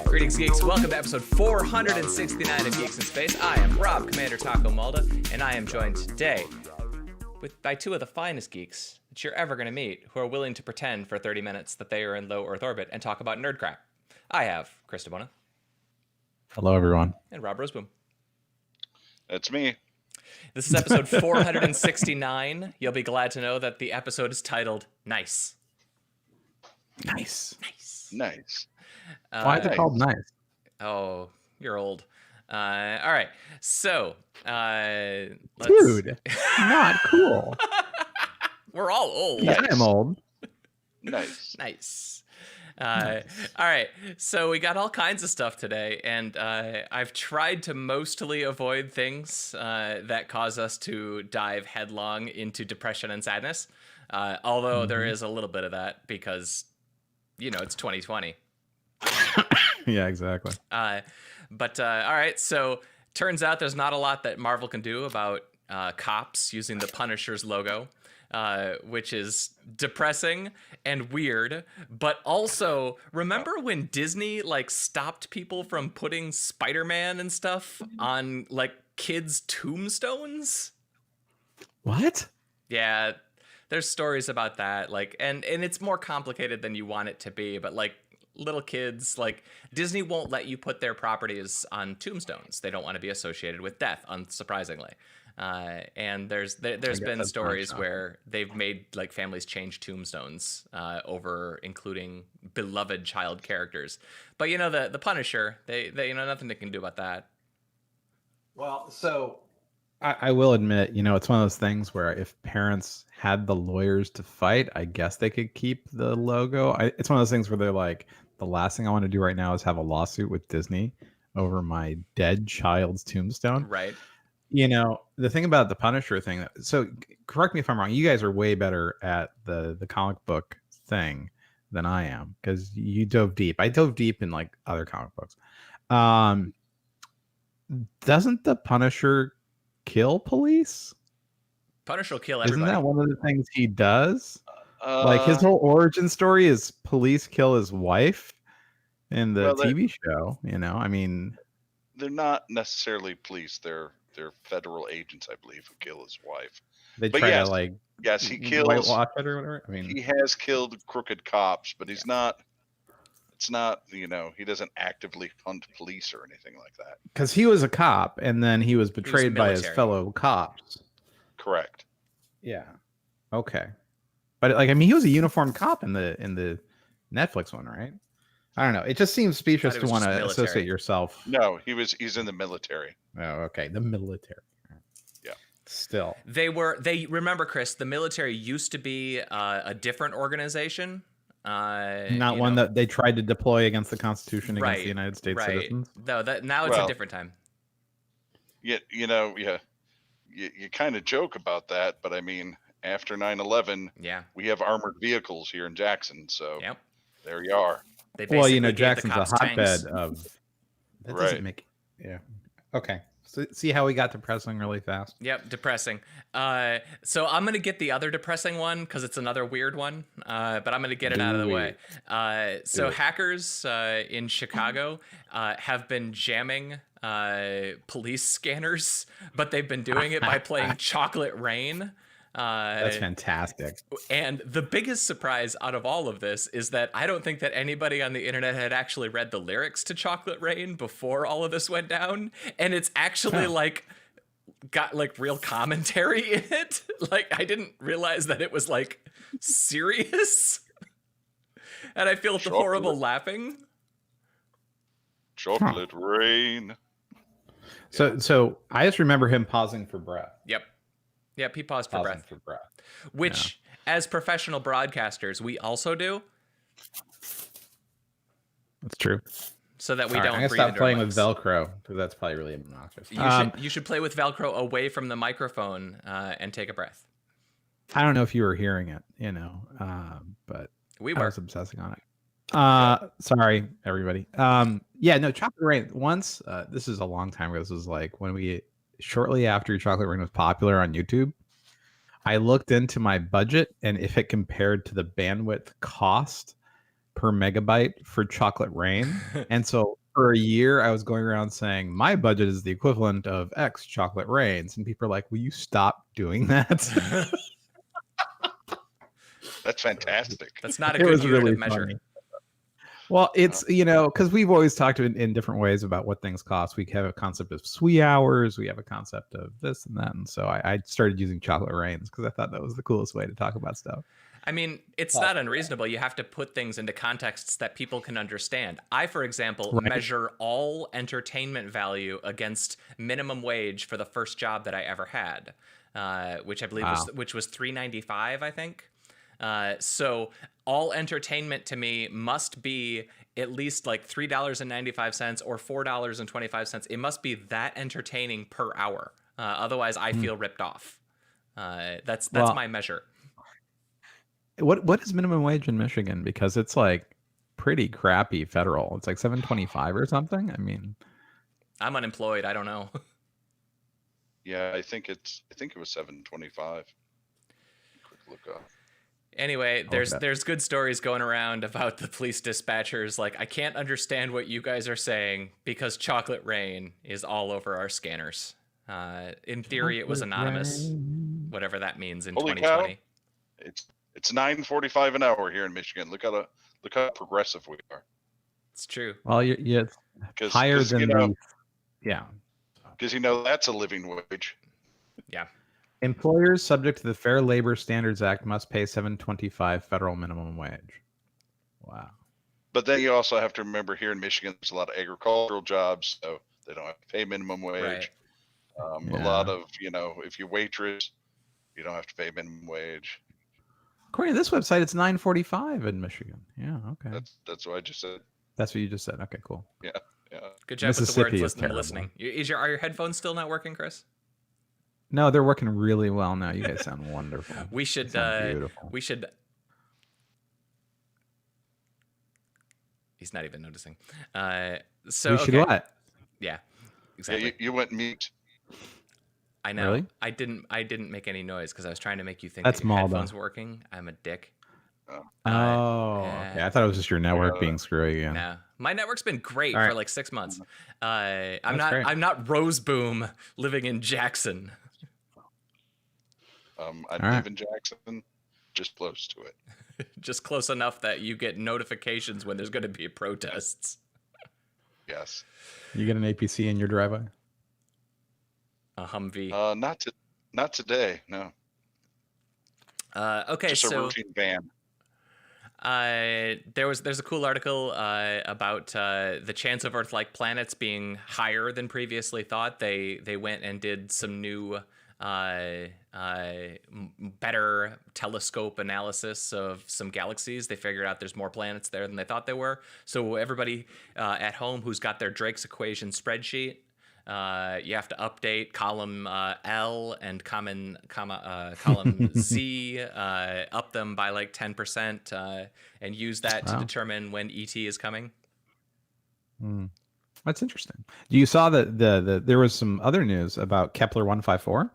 Greetings, geeks. Welcome to episode 469 of Geeks in Space. I am Rob, Commander Taco Malda, and I am joined today by two of the finest geeks that you're ever going to meet who are willing to pretend for 30 minutes that they are in low Earth orbit and talk about nerd crap. I have Chris DeBona. Hello, everyone. And Rob Roseboom. That's me. This is episode 469. You'll be glad to know that the episode is titled Nice. Nice. Nice. Why is it called nice? Oh, you're old. All right. So, Dude, not cool. We're all old. Yeah, I am old. Nice. Nice. All right. So we got all kinds of stuff today, and I've tried to mostly avoid things that cause us to dive headlong into depression and sadness. Although there is a little bit of that because, you know, it's 2020. Yeah, exactly. But all right. So turns out there's not a lot that Marvel can do about cops using the Punisher's logo. Which is depressing and weird, but also remember when Disney like stopped people from putting Spider-Man and stuff on like kids' tombstones? What? Yeah, there's stories about that, like, and it's more complicated than you want it to be, but like little kids, like Disney won't let you put their properties on tombstones. They don't want to be associated with death, unsurprisingly. And there's been stories where they've made like families change tombstones over including beloved child characters. But you know the Punisher, they you know nothing they can do about that. Well, so I will admit, you know, it's one of those things where if parents had the lawyers to fight, I guess they could keep the logo. It's one of those things where they're like, the last thing I want to do right now is have a lawsuit with Disney over my dead child's tombstone. Right. You know, the thing about the Punisher thing, so correct me if I'm wrong, you guys are way better at the comic book thing than I am because you dove deep. I dove deep in like other comic books. Doesn't the Punisher kill police? Punisher will kill everybody. Isn't that one of the things he does? Like his whole origin story is police kill his wife in the TV show. You know, I mean, they're not necessarily police. They're federal agents, I believe, who kill his wife. They try to like he kills whitewash it or whatever. I mean, he has killed crooked cops, but he's not. It's not, you know, he doesn't actively hunt police or anything like that. Because he was a cop, and then he was betrayed by his fellow cops. Correct. Yeah. Okay. But like, I mean, he was a uniformed cop in the Netflix one, right? I don't know. It just seems specious to want to associate yourself. No, he's in the military. Oh, okay. The military. Yeah. Still. They remember, Chris, the military used to be a different organization. Not one that they tried to deploy against the Constitution against the United States citizens. No, now it's a different time. Yeah, you know, you kind of joke about that, but I mean, after 9/11, we have armored vehicles here in Jackson, so there you are. Well, you know, Jackson's a hotbed of. That doesn't make. Yeah. Okay. So see how we got depressing really fast? Yep, depressing. So I'm going to get the other depressing one because it's another weird one, but I'm going to get it out of the way. So hackers in Chicago have been jamming police scanners, but they've been doing it by playing Chocolate Rain. That's fantastic. And the biggest surprise out of all of this is that I don't think that anybody on the internet had actually read the lyrics to Chocolate Rain before all of this went down. And it's actually like got like real commentary in it. Like I didn't realize that it was like serious. And I feel horrible laughing. Chocolate Rain. So I just remember him pausing for breath. Yep, he paused for breath. Which, as professional broadcasters, we also do. That's true. So that we don't. I'm gonna stop playing with Velcro because that's probably really obnoxious. You should play with Velcro away from the microphone and take a breath. I don't know if you were hearing it, you know, but I was obsessing on it. Sorry, everybody. No, Chocolate Rain. Once, this is a long time ago. This was like when shortly after Chocolate Rain was popular on YouTube. I looked into my budget, and if it compared to the bandwidth cost per megabyte for Chocolate Rain, and so for a year I was going around saying my budget is the equivalent of X Chocolate Rains, and people are like, "Will you stop doing that?" That's fantastic. That's not a good unit really of measure. Funny. Well, it's, because we've always talked in different ways about what things cost. We have a concept of SWE hours. We have a concept of this and that. And so I started using Chocolate Rains because I thought that was the coolest way to talk about stuff. I mean, it's not unreasonable. You have to put things into contexts that people can understand. I, for example, measure all entertainment value against minimum wage for the first job that I ever had, which I believe was $3.95, I think. So all entertainment to me must be at least like $3.95 or $4.25. It must be that entertaining per hour. Otherwise, I feel ripped off. That's my measure. What is minimum wage in Michigan? Because it's like pretty crappy federal. It's like $7.25 or something. I mean, I'm unemployed. I don't know. Yeah, I think it was $7.25. Quick look up. Anyway, there's good stories going around about the police dispatchers. Like, I can't understand what you guys are saying because Chocolate Rain is all over our scanners. In theory, it was anonymous, whatever that means in 2020. Cow. It's $9.45 an hour here in Michigan. Look how progressive we are. It's true. Well, you're higher than yeah. Because that's a living wage. Yeah. Employers subject to the Fair Labor Standards Act must pay $7.25 federal minimum wage. Wow. But then you also have to remember here in Michigan, there's a lot of agricultural jobs, so they don't have to pay minimum wage. Right. A lot of, if you waitress, you don't have to pay minimum wage. According to this website, it's $9.45 in Michigan. Yeah, okay. That's what I just said. That's what you just said. Okay, cool. Yeah. Good job with the words listening. Are your headphones still not working, Chris? No, they're working really well now. You guys sound wonderful. We should. He's not even noticing. We should what? Yeah, exactly. Yeah, you went mute. I know. Really? I didn't make any noise because I was trying to make you think that your headphones were working. I'm a dick. Okay. I thought it was just your network being screwy again. No, my network's been great for like 6 months. I'm not Roseboom living in Jackson. I live in Jackson, just close to it. Just close enough that you get notifications when there's going to be protests. Yes. You get an APC in your driveway? A Humvee. Not today, no. Okay, just a routine van. There's a cool article about the chance of Earth-like planets being higher than previously thought. They went and did some new better telescope analysis of some galaxies. They figured out there's more planets there than they thought there were. So everybody at home who's got their Drake's equation spreadsheet, you have to update column L and column Z, up them by like 10%, and use that to determine when ET is coming. That's interesting. You saw that there was some other news about Kepler 154.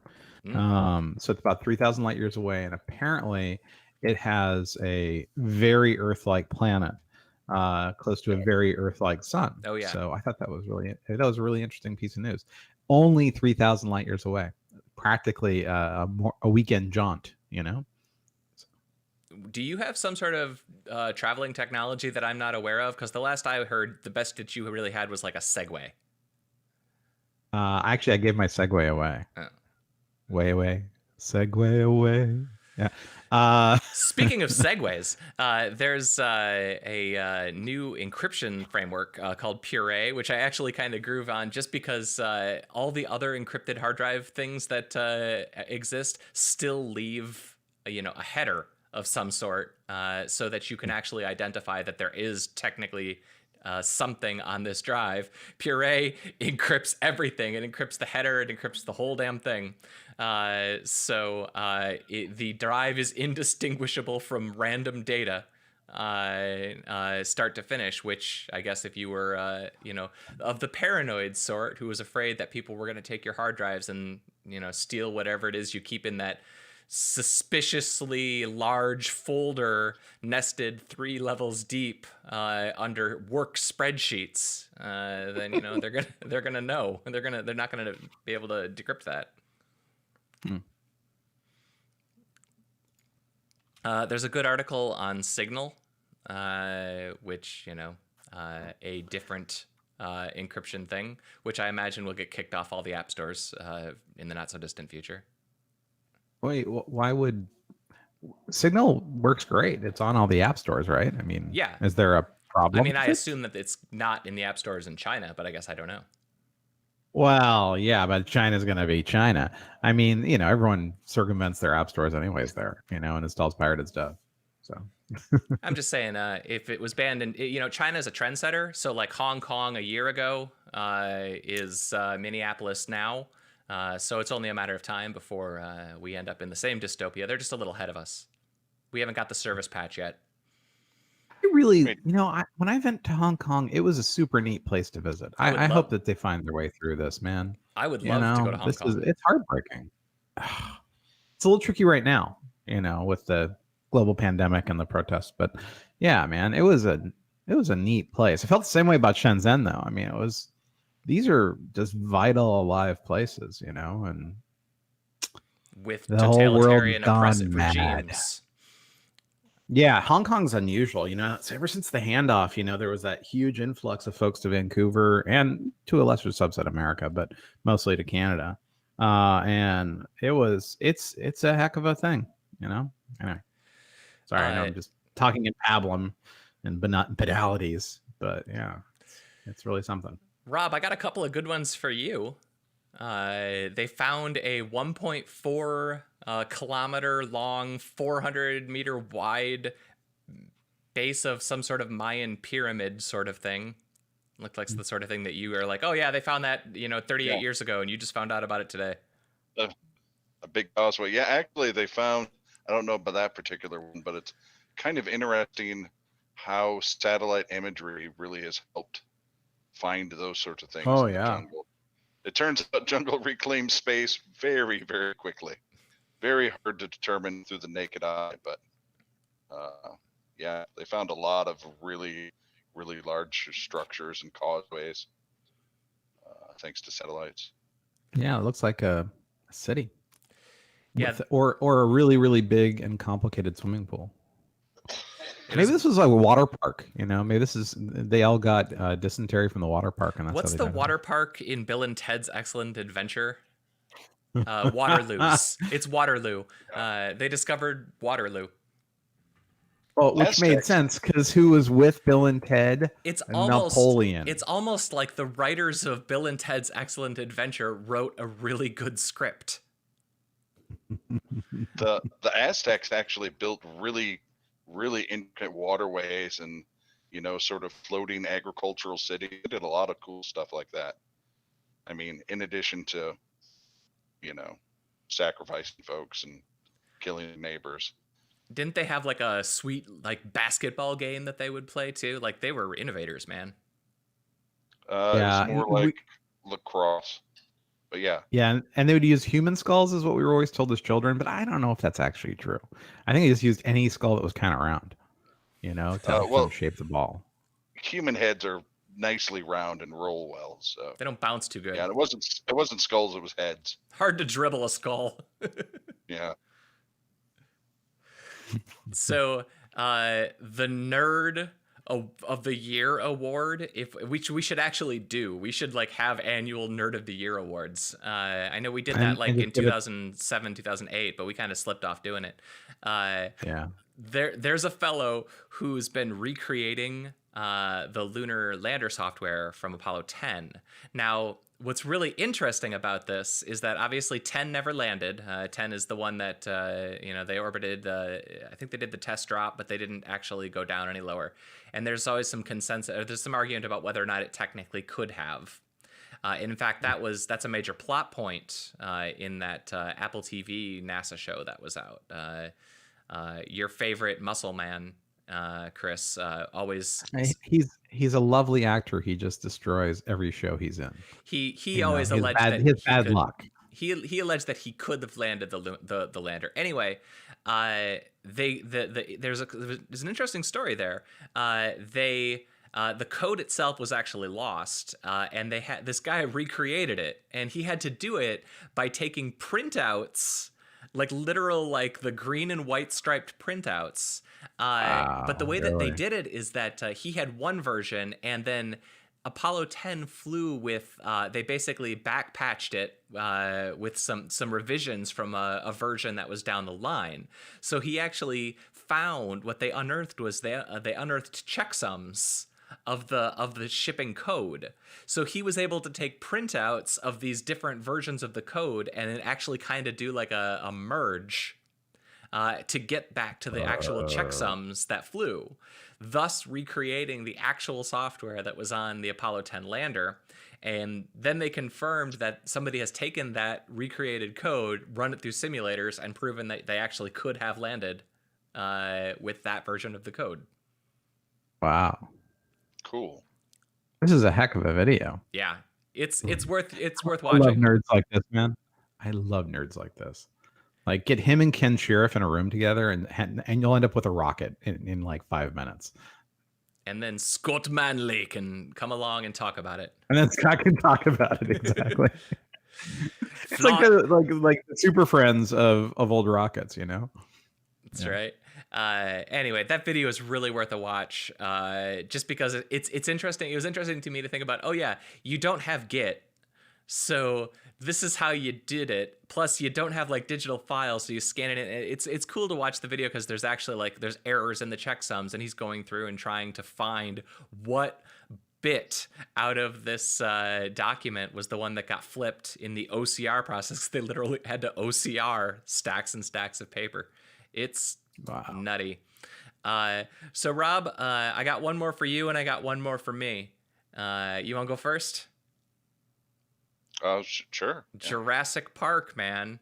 So it's about 3,000 light years away, and apparently it has a very Earth-like planet, close to a very Earth-like sun. Oh yeah. So I thought that was a really interesting piece of news. Only 3,000 light years away, practically a weekend jaunt. Do you have some sort of traveling technology that I'm not aware of? Because the last I heard, the best that you really had was like a Segway. Actually, I gave my Segway away. Oh. Way away. Segway away. Yeah. Speaking of segues, there's a new encryption framework called Puree, which I actually kind of groove on just because all the other encrypted hard drive things that exist still leave a header of some sort, so that you can actually identify that there is technically something on this drive. Puree encrypts everything. It encrypts the header. It encrypts the whole damn thing. So the drive is indistinguishable from random data, start to finish, which I guess if you were, of the paranoid sort who was afraid that people were going to take your hard drives and, steal whatever it is you keep in that suspiciously large folder nested 3 levels deep under work spreadsheets, then they're gonna know. They're not gonna be able to decrypt that. There's a good article on Signal, which a different encryption thing, which I imagine will get kicked off all the app stores in the not so distant future. Wait, why would Signal works great? It's on all the app stores, right? I mean, yeah. Is there a problem? I mean, I assume that it's not in the app stores in China, but I guess I don't know. Well, yeah, but China's going to be China. I mean, everyone circumvents their app stores anyways there, and installs pirated stuff. So I'm just saying, if it was banned in, China is a trendsetter. So like Hong Kong a year ago is Minneapolis now. So it's only a matter of time before we end up in the same dystopia. They're just a little ahead of us. We haven't got the service patch yet. I really, when I went to Hong Kong, it was a super neat place to visit. I hope that they find their way through this, man. I would love to go to Hong Kong. It's heartbreaking. It's a little tricky right now, with the global pandemic and the protests. But yeah, man, it was a neat place. I felt the same way about Shenzhen, though. I mean, these are just vital, alive places, and with the totalitarian oppressive regimes. Yeah, Hong Kong's unusual. Ever since the handoff, there was that huge influx of folks to Vancouver and to a lesser subset America, but mostly to Canada. And it's a heck of a thing, Anyway, sorry, I know I'm just talking in pablum and banalities, but yeah, it's really something. Rob, I got a couple of good ones for you. They found a 1.4 kilometer long, 400 meter wide base of some sort of Mayan pyramid sort of thing. Looked like the sort of thing that you are like, oh yeah, they found that 38 years ago, and you just found out about it today. A big causeway. Yeah, actually, they found. I don't know about that particular one, but it's kind of interesting how satellite imagery really has helped find those sorts of things. Oh in yeah. The jungle. It turns out jungle reclaims space very, very quickly. Very hard to determine through the naked eye, but yeah, they found a lot of really, really large structures and causeways thanks to satellites. Yeah, it looks like a city. Yeah, or a really, really big and complicated swimming pool. Maybe this was like a water park, Maybe they all got dysentery from the water park, and that's what's how they the water park in Bill and Ted's Excellent Adventure? Waterloo's. It's Waterloo. They discovered Waterloo. Well, which made sense because who was with Bill and Ted? It's Napoleon. It's almost like the writers of Bill and Ted's Excellent Adventure wrote a really good script. The Aztecs actually built really, really intricate waterways and sort of floating agricultural cities. They did a lot of cool stuff like that. I mean, in addition to sacrificing folks and killing neighbors. Didn't they have like a sweet basketball game that they would play too? Like they were innovators, man. Yeah, it was more like lacrosse. But yeah. Yeah, and they would use human skulls is what we were always told as children, but I don't know if that's actually true. I think they just used any skull that was kind of round, to shape the ball. Human heads are nicely round and roll well, so they don't bounce too good. Yeah, it wasn't skulls, it was heads. Hard to dribble a skull. Yeah. So the nerd of the year award, if we should actually do, we should have annual nerd of the year awards. I know we did that in 2007, 2008, but we kind of slipped off doing it. Yeah. There's a fellow who's been recreating the lunar lander software from Apollo 10. Now, what's really interesting about this is that obviously 10 never landed. 10 is the one that they orbited. I think they did the test drop, but they didn't actually go down any lower. And there's always some consensus. There's some argument about whether or not it technically could have. And in fact, that's a major plot point in that Apple TV NASA show that was out. Your favorite muscle man, Chris, always. He's a lovely actor. He just destroys every show he's in. He always alleged that his bad luck. he alleged that he could have landed the lander. Anyway, there's an interesting story there. The code itself was actually lost, and they had this guy recreated it, and he had to do it by taking printouts, like literal, like the green and white striped printouts. But the way that they did it is that he had one version, and then Apollo 10 flew with, they basically backpatched it with some revisions from a version that was down the line. So he actually found, what they unearthed was they unearthed checksums of the shipping code. So he was able to take printouts of these different versions of the code and then actually kind of do like a merge to get back to the actual checksums that flew, thus recreating the actual software that was on the Apollo 10 lander. And then they confirmed that somebody has taken that recreated code, run it through simulators, and proven that they actually could have landed with that version of the code. Wow. Cool. This is a heck of a video. Yeah. It's worth watching. I love nerds like this, man. I love nerds like this. Like, get him and Ken Sheriff in a room together, and you'll end up with a rocket in like 5 minutes. And then Scott Manley can come along and talk about it. And then Scott can talk about it, exactly. It's like the super friends of old rockets, you know? That's right. Anyway, that video is really worth a watch, just because it's interesting. It was interesting to me to think about, oh yeah, you don't have Git, so this is how you did it. Plus, you don't have like digital files, so you scan it in. It's cool to watch the video because there's actually there's errors in the checksums, and he's going through and trying to find what bit out of this document was the one that got flipped in the OCR process. They literally had to OCR stacks and stacks of paper. It's nutty. So Rob, I got one more for you, and I got one more for me. You want to go first? Sure. Jurassic Park, man.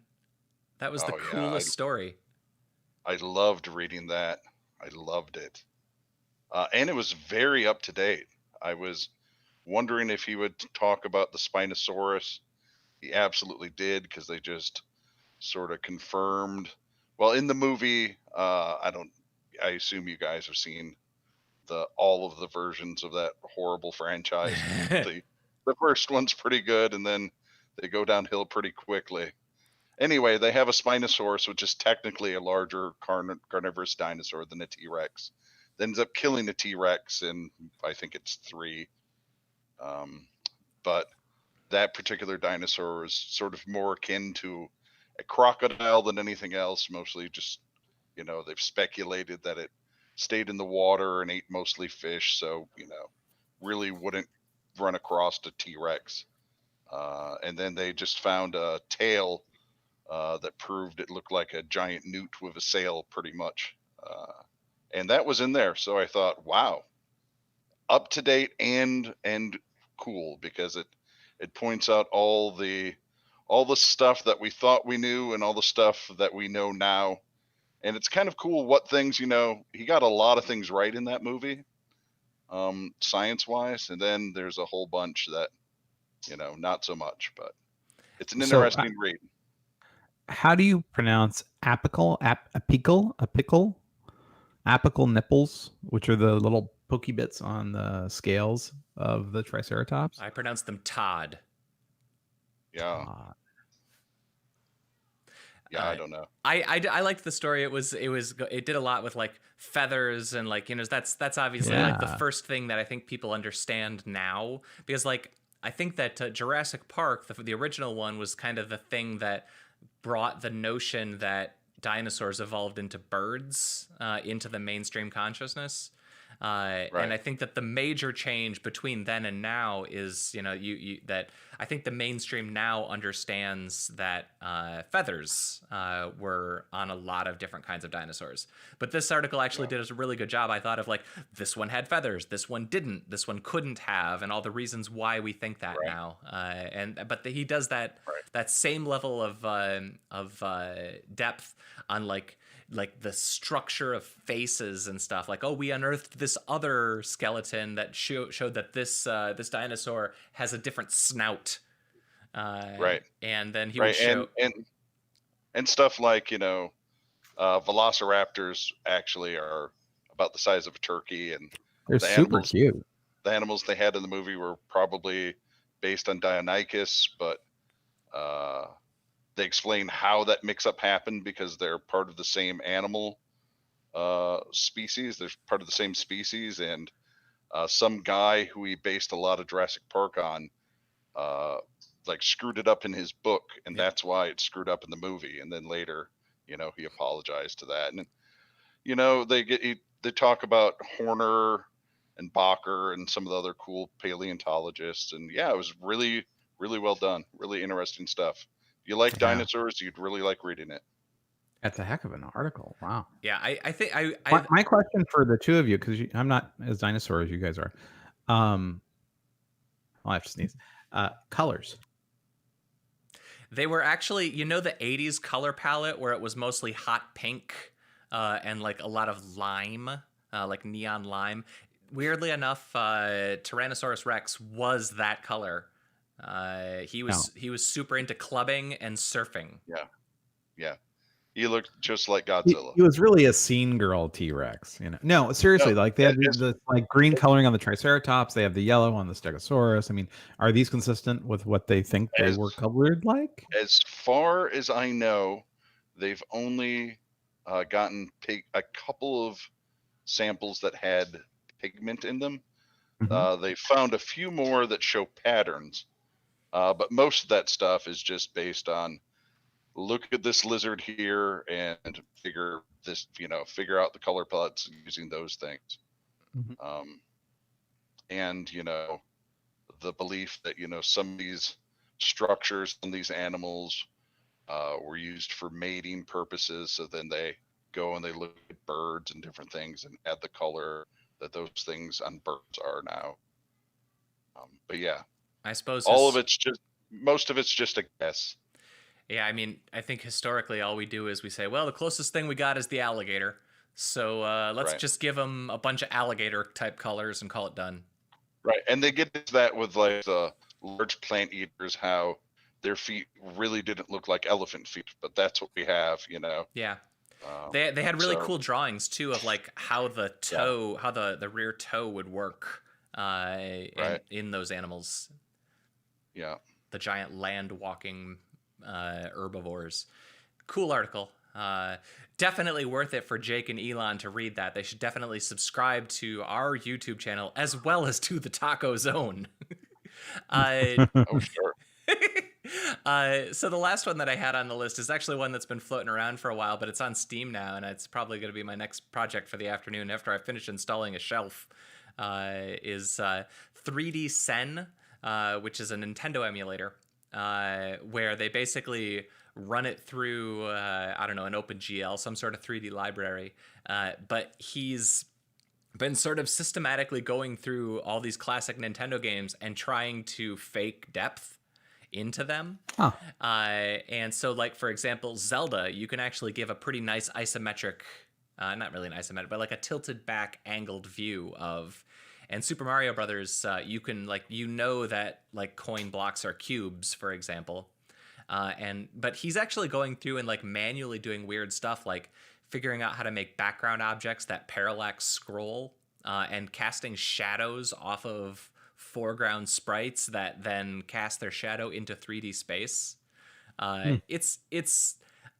That was the coolest story. I loved reading that. I loved it. And it was very up to date. I was wondering if he would talk about the Spinosaurus. He absolutely did, because they just sort of confirmed. Well, in the movie, I assume you guys have seen all of the versions of that horrible franchise. The first one's pretty good, and then they go downhill pretty quickly. Anyway, they have a Spinosaurus, which is technically a larger carnivorous dinosaur than a T-Rex. That ends up killing a T-Rex in, I think it's 3. But that particular dinosaur is sort of more akin to a crocodile than anything else. Mostly just, they've speculated that it stayed in the water and ate mostly fish, so, really wouldn't run across a T-Rex. And then they just found a tail that proved it looked like a giant newt with a sail, pretty much. And that was in there. So I thought, wow, up to date and cool, because it points out all the stuff that we thought we knew and all the stuff that we know now. And it's kind of cool what things, he got a lot of things right in that movie. Science wise, and then there's a whole bunch that not so much, but it's an interesting read. How do you pronounce apical nipples, which are the little pokey bits on the scales of the Triceratops? I pronounce them Todd. Yeah. Yeah, I don't know. I liked the story. It did a lot with like feathers and like, that's obviously like the first thing that I think people understand now, because like I think that Jurassic Park, the original one, was kind of the thing that brought the notion that dinosaurs evolved into birds into the mainstream consciousness. Right. And I think that the major change between then and now is, that I think the mainstream now understands that feathers were on a lot of different kinds of dinosaurs. But this article actually did a really good job, I thought, of like, this one had feathers, this one didn't, this one couldn't have, and all the reasons why we think that now. But he does that same level of depth on like the structure of faces and stuff. Like, we unearthed this other skeleton that showed that this dinosaur has a different snout Right. And then he would Right. show. And stuff like, velociraptors actually are about the size of a turkey, and They're the super animals cute. the animals they had in the movie were probably based on Deinonychus, but they explain how that mix-up happened because they're part of the same animal species. They're part of the same species, and some guy who he based a lot of Jurassic Park on, like screwed it up in his book, and that's why it's screwed up in the movie. And then later, he apologized to that. And they talk about Horner and Bacher and some of the other cool paleontologists, and yeah, it was really, really well done. Really interesting stuff. You like dinosaurs, you'd really like reading it. That's a heck of an article. Wow. Yeah, I think my question for the two of you, because I'm not as dinosaur as you guys are. I'll have to sneeze. Colors. They were actually, the 80s color palette where it was mostly hot pink and like a lot of lime, like neon lime. Weirdly enough, Tyrannosaurus Rex was that color. He was super into clubbing and surfing. Yeah. He looked just like Godzilla. He was really a scene girl T-Rex, No, seriously, like they had the like green coloring on the Triceratops. They have the yellow on the Stegosaurus. I mean, are these consistent with what they think they were colored like? As far as I know, they've only gotten a couple of samples that had pigment in them. They found a few more that show patterns, but most of that stuff is just based on, look at this lizard here and figure out the color palettes using those things. And the belief that some of these structures and these animals were used for mating purposes, so then they go and they look at birds and different things and add the color that those things on birds are now. But yeah, I suppose most of it's just a guess. Yeah, I mean, I think historically all we do is we say, well, the closest thing we got is the alligator. So let's just give them a bunch of alligator type colors and call it done. Right. And they get to that with like the large plant eaters, how their feet really didn't look like elephant feet, but that's what we have, Yeah. They had really cool drawings too of like how the toe, how the rear toe would work in those animals. Yeah. The giant land walking herbivores. Cool article. Definitely worth it for Jake and Elon to read that. They should definitely subscribe to our YouTube channel as well as to the Taco Zone. Oh, sure. So the last one that I had on the list is actually one that's been floating around for a while, but it's on Steam now, and it's probably going to be my next project for the afternoon after I finish installing a shelf. Is 3D Sen, which is a Nintendo emulator, where they basically run it through, I don't know, an OpenGL, some sort of 3D library. But he's been sort of systematically going through all these classic Nintendo games and trying to fake depth into them. And so, like, for example, Zelda, you can actually give a pretty nice isometric, not really an isometric, but like a tilted back angled view of. And Super Mario Brothers, you can that like coin blocks are cubes, for example. But he's actually going through and like manually doing weird stuff, like figuring out how to make background objects that parallax scroll, and casting shadows off of foreground sprites that then cast their shadow into 3D space. It's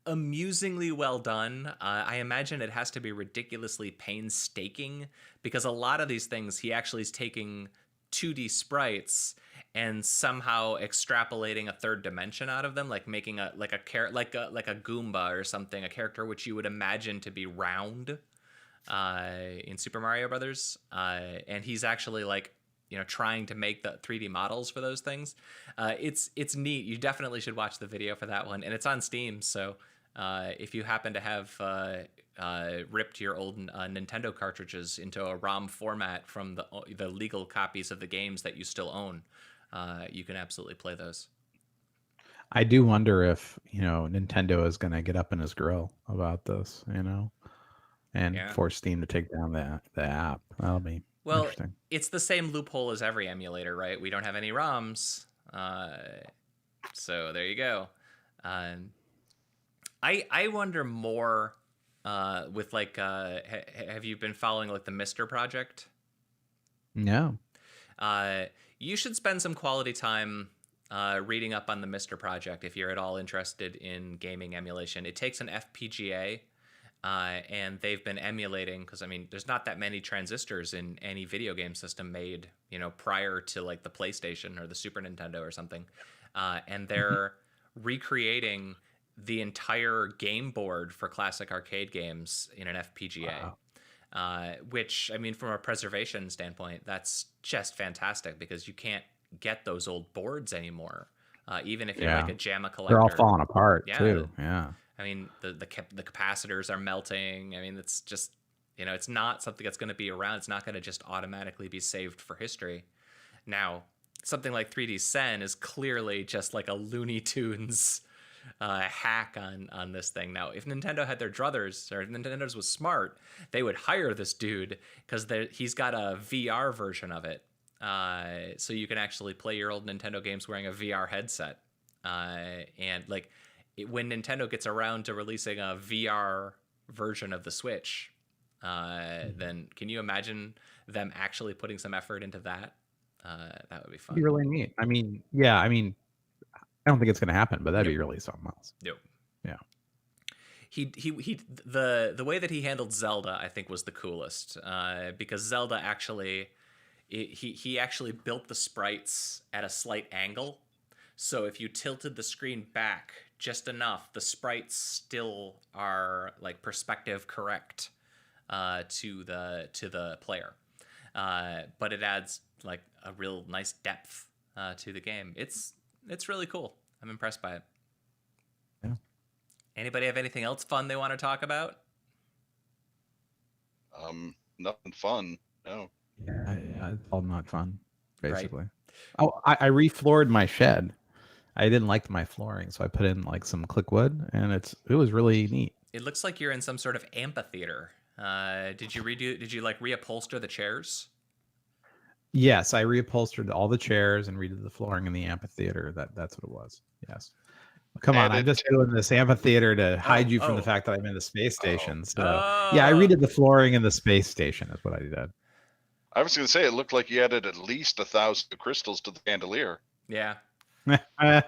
amusingly well done. I imagine it has to be ridiculously painstaking because a lot of these things he actually is taking 2D sprites and somehow extrapolating a third dimension out of them, like making a Goomba or something, a character which you would imagine to be round in Super Mario Brothers. And he's actually trying to make the 3D models for those things. It's neat. You definitely should watch the video for that one, and it's on Steam. So if you happen to have ripped your old Nintendo cartridges into a ROM format from the legal copies of the games that you still own, you can absolutely play those. I do wonder if Nintendo is going to get up in his grill about this, and force Steam to take down the app. That'll be interesting. It's the same loophole as every emulator, right? We don't have any ROMs. So there you go. I wonder more with like have you been following like the Mister project? No. You should spend some quality time reading up on the Mister project if you're at all interested in gaming emulation. It takes an FPGA, and they've been emulating, because I mean, there's not that many transistors in any video game system made, you know, prior to like the PlayStation or the Super Nintendo or something, and they're recreating the entire game board for classic arcade games in an FPGA. Wow. Which, I mean, from a preservation standpoint, that's just fantastic, because you can't get those old boards anymore. Even if you're like a JAMA collector. They're all falling apart too. Yeah. I mean, the capacitors are melting. I mean, it's just, you know, it's not something that's going to be around. It's not going to just automatically be saved for history. Now, something like 3D Sen is clearly just like a Looney Tunes hack on this thing. Now, if Nintendo had their druthers, or if Nintendo's was smart, they would hire this dude, because he's got a VR version of it. So you can actually play your old Nintendo games wearing a VR headset. And like, when Nintendo gets around to releasing a VR version of the Switch, then can you imagine them actually putting some effort into that? That would be fun. It'd be really neat. I mean, yeah, I mean, I don't think it's going to happen, but that'd be really something else. Nope. Yeah. The way that he handled Zelda, I think, was the coolest, because Zelda actually, he actually built the sprites at a slight angle. So if you tilted the screen back just enough, the sprites still are like perspective correct to the player. But it adds like a real nice depth to the game. It's really cool. I'm impressed by it. Yeah. Anybody have anything else fun they want to talk about? Nothing fun. No. Yeah, it's all not fun, basically. Right. Oh, I refloored my shed. I didn't like my flooring, so I put in like some click wood, and it was really neat. It looks like you're in some sort of amphitheater. Did you like reupholster the chairs? Yes, I reupholstered all the chairs and redid the flooring in the amphitheater. That's what it was. Yes. Come on, I'm just doing this amphitheater to hide you from the fact that I'm in the space station. So yeah, I redid the flooring in the space station is what I did. I was going to say, it looked like you added at least 1,000 crystals to the chandelier. Yeah. I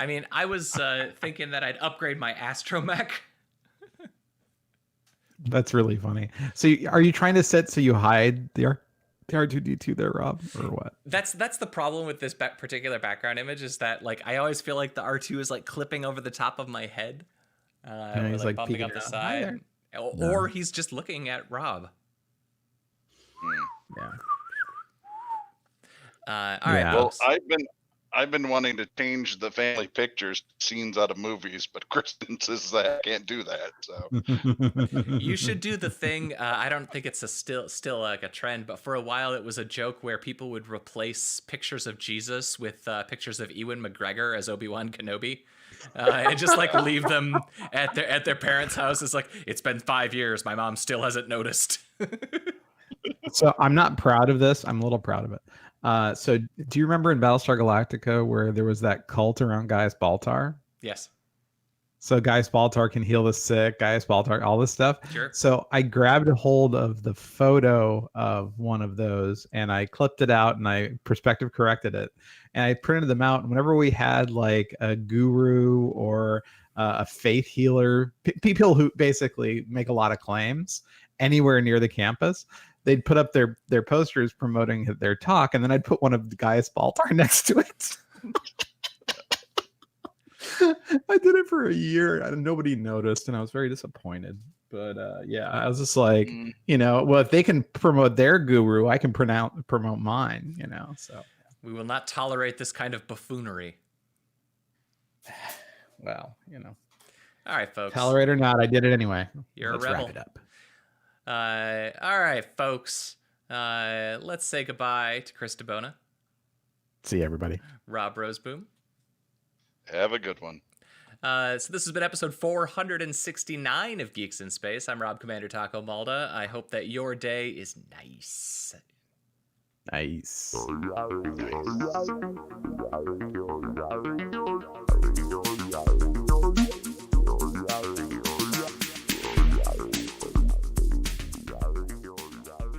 mean, I was thinking that I'd upgrade my astromech. That's really funny. So are you trying to set so you hide the R2-D2 there, Rob, or what? That's the problem with this particular background image, is that like I always feel like the R2 is like clipping over the top of my head, and he's like bumping up the side, or he's just looking at Rob. Yeah. All right. Well, I've been wanting to change the family pictures scenes out of movies, but Kristen says that I can't do that. So you should do the thing. I don't think it's still like a trend, but for a while it was a joke where people would replace pictures of Jesus with pictures of Ewan McGregor as Obi-Wan Kenobi, and just like leave them at their parents' house. It's like, it's been 5 years, my mom still hasn't noticed. So I'm not proud of this. I'm a little proud of it. So do you remember in Battlestar Galactica where there was that cult around Gaius Baltar? Yes. So Gaius Baltar can heal the sick, Gaius Baltar, all this stuff. Sure. So I grabbed a hold of the photo of one of those and I clipped it out and I perspective corrected it. And I printed them out. And whenever we had like a guru or a faith healer, people who basically make a lot of claims anywhere near the campus, they'd put up their posters promoting their talk, and then I'd put one of the Gaius Baltar next to it. I did it for a year, and nobody noticed, and I was very disappointed. But yeah, I was just like, well, if they can promote their guru, I can promote mine, So we will not tolerate this kind of buffoonery. Well, All right, folks. Tolerate or not, I did it anyway. You're Let's a rebel. wrap it up. All right, folks. Let's say goodbye to Chris DeBona. See you, everybody. Rob Roseboom. Have a good one. So this has been episode 469 of Geeks in Space. I'm Rob Commander Taco Malda. I hope that your day is nice. Nice.